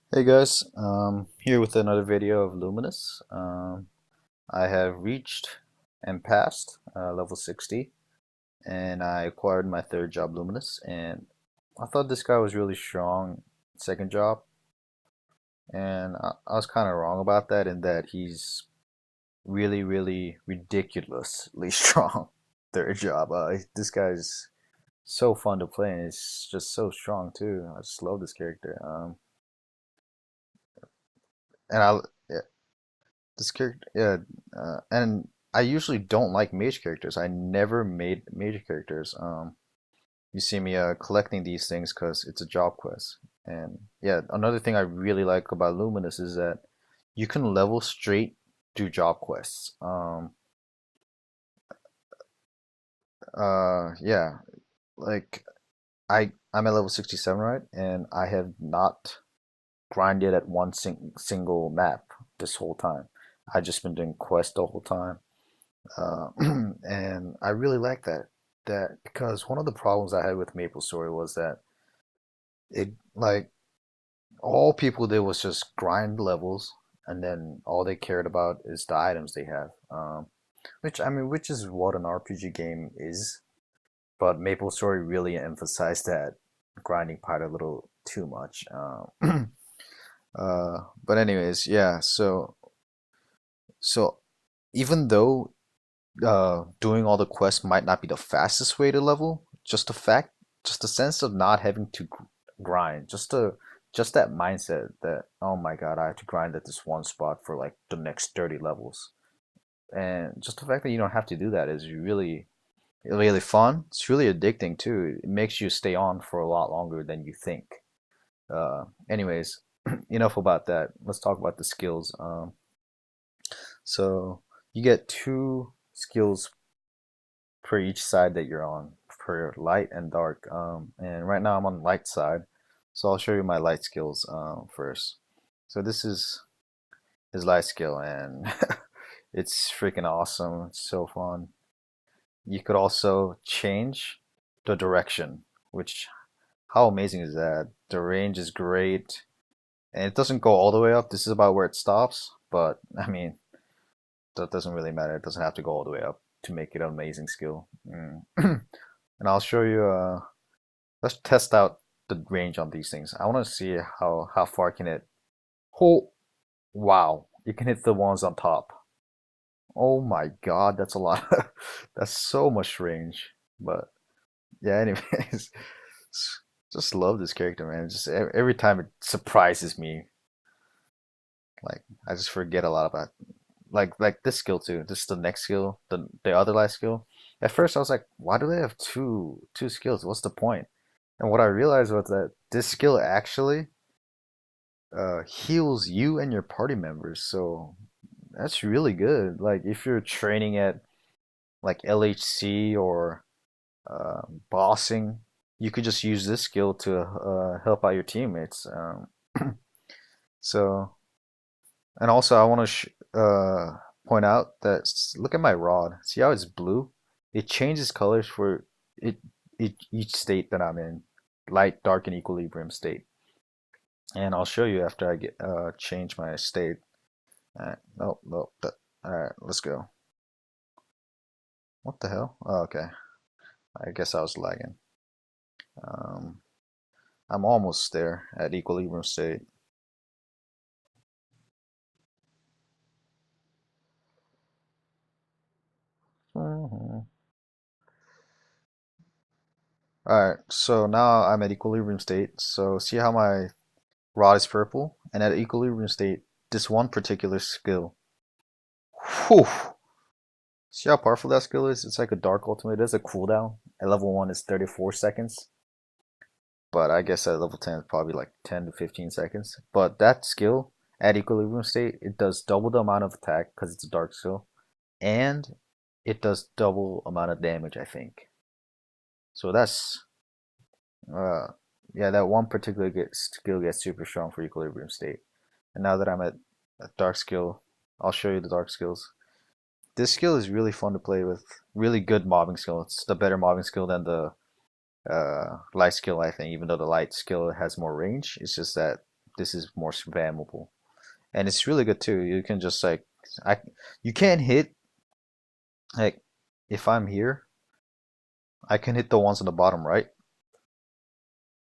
Hey guys, here with another video of Luminous. I have reached and passed level 60, and I acquired my third job, Luminous, and I thought this guy was really strong, second job, and I was kind of wrong about that in that he's really, really ridiculously strong third job. This guy's so fun to play, and he's just so strong too. I just love this character. And I yeah, This character, yeah, and I usually don't like mage characters. I never made mage characters. You see me collecting these things because it's a job quest. And yeah, another thing I really like about Luminous is that you can level straight do job quests. Yeah, like I'm at level 67, right? And I have not grinded at one single map this whole time. I just been doing quests the whole time. Uh, and I really like that because one of the problems I had with Maplestory was that it like all people did was just grind levels, and then all they cared about is the items they have. Which is what an RPG game is, but Maplestory really emphasized that grinding part a little too much. But anyways, yeah. So even though doing all the quests might not be the fastest way to level. Just the sense of not having to grind, just that mindset that oh my god, I have to grind at this one spot for like the next 30 levels, and just the fact that you don't have to do that is really fun. It's really addicting too. It makes you stay on for a lot longer than you think. Anyways, enough about that. Let's talk about the skills. So you get two skills per each side that you're on, for light and dark. And right now I'm on light side, so I'll show you my light skills first. So this is his light skill, and it's freaking awesome. It's so fun. You could also change the direction, which how amazing is that? The range is great, and it doesn't go all the way up. This is about where it stops, but I mean that doesn't really matter. It doesn't have to go all the way up to make it an amazing skill. And I'll show you let's test out the range on these things. I want to see how far can it. Oh, wow! You can hit the ones on top. Oh my God, that's a lot. That's so much range. But yeah, anyways, just love this character, man. Just every time it surprises me. Like I just forget a lot about like this skill too. This is the next skill, the other life skill. At first, I was like, why do they have two skills? What's the point? And what I realized was that this skill actually heals you and your party members. So that's really good. Like if you're training at like LHC or bossing, you could just use this skill to help out your teammates. So, and also I want to point out that look at my rod. See how it's blue? It changes colors for it, each state that I'm in, light, dark, and equilibrium state. And I'll show you after I get change my state. Nope, nope. All right, let's go. What the hell? Oh, okay. I guess I was lagging. Um, I'm almost there at equilibrium state. All right, so now I'm at equilibrium state. So see how my rod is purple, and at equilibrium state, this one particular skill. Whew! See how powerful that skill is? It's like a dark ultimate. There's a cooldown. At level 1 it's 34 seconds. But I guess at level 10 it's probably like 10 to 15 seconds. But that skill at equilibrium state, it does double the amount of attack because it's a dark skill, and it does double amount of damage, I think. So that's uh yeah, that one particular skill gets super strong for equilibrium state. And now that I'm at a dark skill, I'll show you the dark skills. This skill is really fun to play with. Really good mobbing skill. It's the better mobbing skill than the light skill, I think, even though the light skill has more range. It's just that this is more spammable, and it's really good too. You can just like you can't hit like if I'm here, I can hit the ones on the bottom right,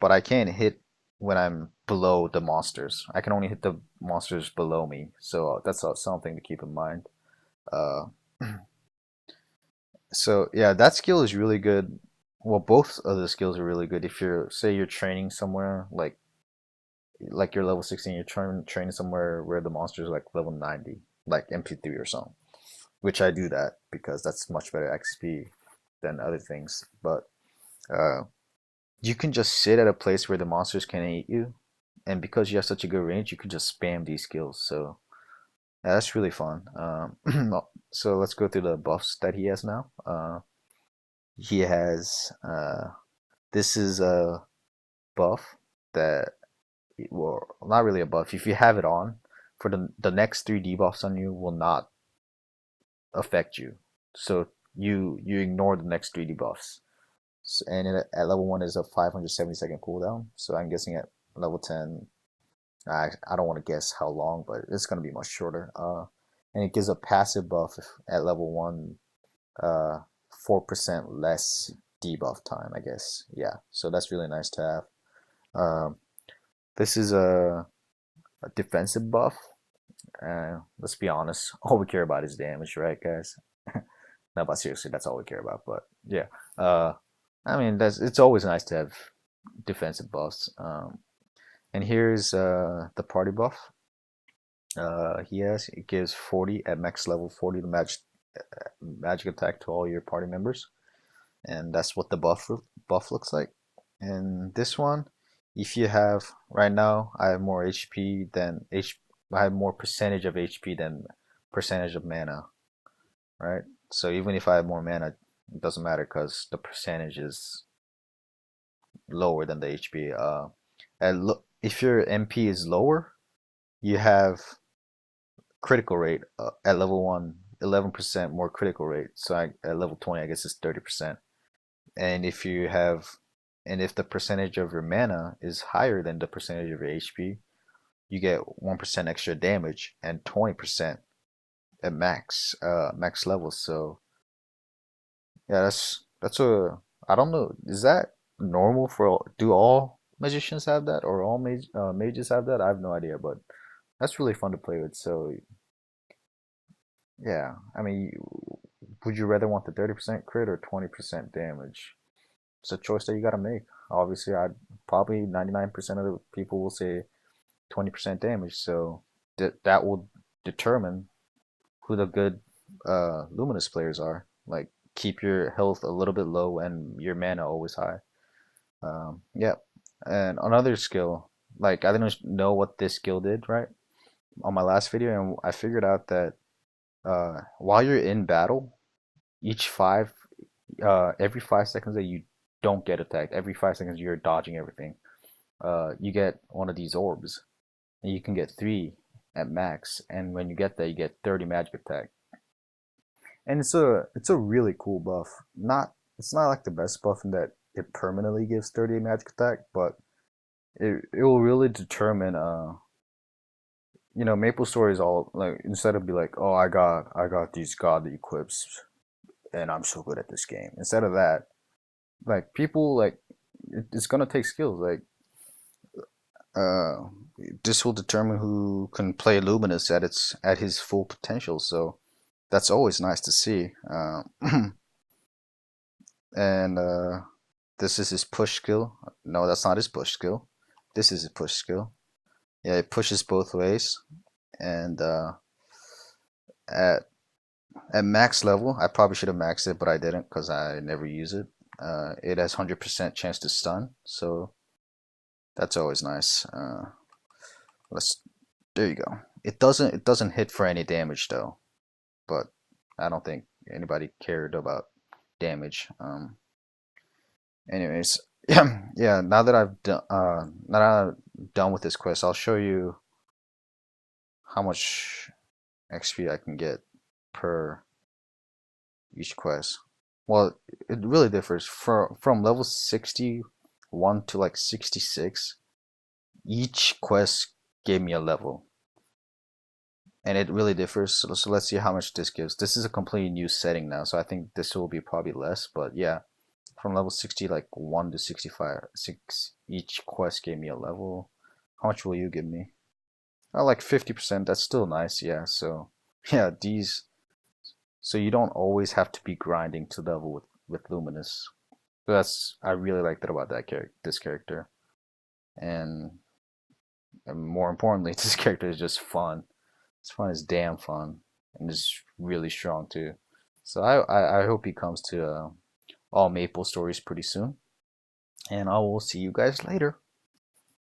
but I can't hit when I'm below the monsters. I can only hit the monsters below me, so that's something to keep in mind. Uh, so yeah, that skill is really good. Well, both of the skills are really good if you're say you're training somewhere like you're level 16, you're training somewhere where the monsters are like level 90, like MP3 or something. Which I do that because that's much better XP than other things. But uh, you can just sit at a place where the monsters can't eat you, and because you have such a good range, you can just spam these skills. So yeah, that's really fun. So let's go through the buffs that he has now. He has this is a buff that, well, not really a buff. If you have it on, for the next 3 debuffs on you will not affect you. So you ignore the next 3 debuffs. And at level 1 is a 570-second cooldown. So I'm guessing at level 10, I don't want to guess how long, but it's going to be much shorter. And it gives a passive buff at level 1, 4% less debuff time, I guess. Yeah, so that's really nice to have. This is a defensive buff. Let's be honest, all we care about is damage, right, guys? No, but seriously, that's all we care about. But yeah, I mean, it's always nice to have defensive buffs. And here's the party buff. It gives 40 at max level, 40 to magic attack to all your party members, and that's what the buff looks like. And this one, if you have right now, I have more HP than I have more percentage of HP than percentage of mana, right? So even if I have more mana, it doesn't matter because the percentage is lower than the HP. If your MP is lower, you have critical rate at level 1, 11% more critical rate. So at level 20, I guess it's 30%. And if the percentage of your mana is higher than the percentage of your HP, you get 1% extra damage and 20% at max level. So yeah, that's I don't know, is that normal for do all magicians have that, or all mages have that? I have no idea, but that's really fun to play with. So yeah, I mean, would you rather want the 30% crit or 20% damage? It's a choice that you gotta make. Obviously, I'd probably 99% of the people will say 20% damage, so that will determine who the good Luminous players are. Like, keep your health a little bit low and your mana always high. Yeah, and another skill, like I didn't know what this skill did right on my last video, and I figured out that while you're in battle, every 5 seconds that you don't get attacked, every 5 seconds you're dodging everything, you get one of these orbs, and you can get 3 at max, and when you get that, you get 30 magic attack. And it's a really cool buff. It's not like the best buff in that it permanently gives 30 magic attack, but it will really determine Maplestory is all like, instead of be like, oh, I got these godly equips and I'm so good at this game. Instead of that, like, people like it's gonna take skills. Like, uh, this will determine who can play Luminous at his full potential. So that's always nice to see. And this is his push skill. No, that's not his push skill. This is his push skill. Yeah, it pushes both ways. And at max level, I probably should have maxed it, but I didn't because I never use it. It has 100% chance to stun, so that's always nice. There you go. It doesn't hit for any damage though, but I don't think anybody cared about damage. Anyways, yeah. Now that I'm done with this quest, I'll show you how much XP I can get per each quest. Well, it really differs from level 61 to like 66. Each quest gave me a level. And it really differs. So let's see how much this gives. This is a completely new setting now, so I think this will be probably less. But yeah, from level 60, like 1 to 65, 6 each quest gave me a level. How much will you give me? Oh, like 50%. That's still nice. Yeah. So yeah, these. So you don't always have to be grinding to level with Luminous. That's I really like that about that character. This character, and more importantly, this character is just fun. This fun is damn fun, and is really strong too. So I hope he comes to all Maple stories pretty soon, and I will see you guys later.